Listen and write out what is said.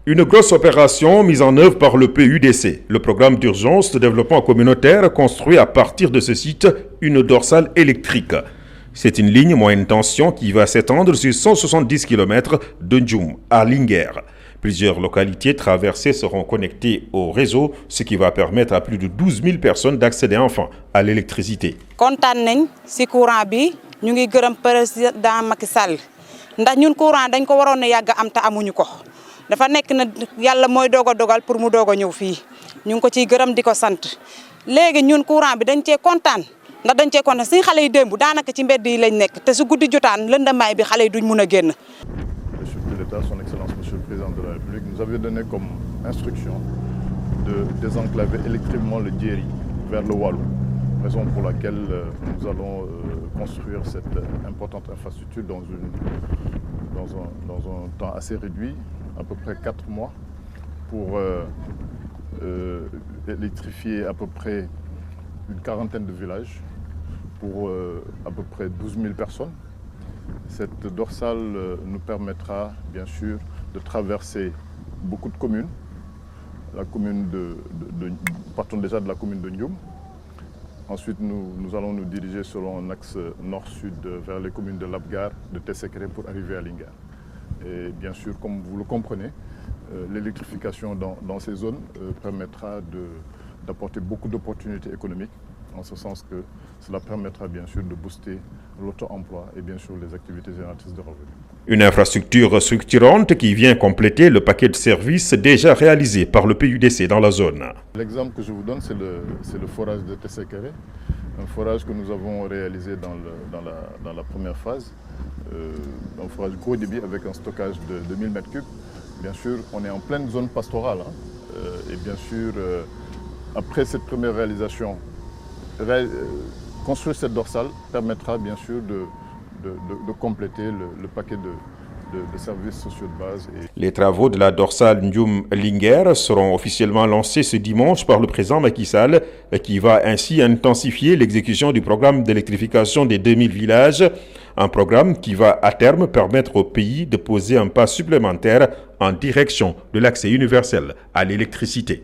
Une grosse opération mise en œuvre par le PUDC, le programme d'urgence de développement communautaire construit à partir de ce site une dorsale électrique. C'est une ligne moyenne tension qui va s'étendre sur 170 km de Ndioum à Linguère. Plusieurs localités traversées seront connectées au réseau, ce qui va permettre à plus de 12 000 personnes d'accéder enfin à l'électricité. Kontaan nañ ci courant bi ñu ngi gërëm président Macky Sall ndax ñun courant dañ ko waroon a yàgg am te amuñu ko dafa nekk na yàlla mooy doog a dogal pour mu doog a ñëw fii ñu ngi ko ciy gërëm di ko sant léegi ñun courant bi dañ cee kontaan ndax dañ cee kontaan suñu xale yi démb daanaka ci mbedd yi lañ nekk te su guddi jotaan lëndamaay bi xale yi duñ mun a génn. Le chef de l'État, son Excellence Monsieur le Président de la République, nous avait donné comme instruction de désenclaver électriquement le Djeri vers le Wallou, raison pour laquelle nous allons construire cette importante infrastructure dans un temps assez réduit, à peu près 4 mois, pour électrifier à peu près une quarantaine de villages pour à peu près 12 000 personnes. Cette dorsale nous permettra bien sûr de traverser beaucoup de communes. La commune partons déjà de la commune de Ndioum. Ensuite, nous allons nous diriger selon un axe nord-sud vers les communes de Labgar, de Tessékéré pour arriver à Linguère. Et bien sûr, comme vous le comprenez, l'électrification dans ces zones permettra d'apporter beaucoup d'opportunités économiques, en ce sens que cela permettra bien sûr de booster l'auto-emploi et bien sûr les activités génératrices de revenus. Une infrastructure structurante qui vient compléter le paquet de services déjà réalisé par le PUDC dans la zone. L'exemple que je vous donne, c'est le forage de Tessékéré, un forage que nous avons réalisé dans la première phase, un forage gros débit avec un stockage de 2000 m3. Bien sûr, on est en pleine zone pastorale et bien sûr, après cette première réalisation, construire cette dorsale permettra bien sûr de compléter le paquet de services sociaux de base. Les travaux de la dorsale Ndioum-Linguère seront officiellement lancés ce dimanche par le président Macky Sall, qui va ainsi intensifier l'exécution du programme d'électrification des 2000 villages, un programme qui va à terme permettre au pays de poser un pas supplémentaire en direction de l'accès universel à l'électricité.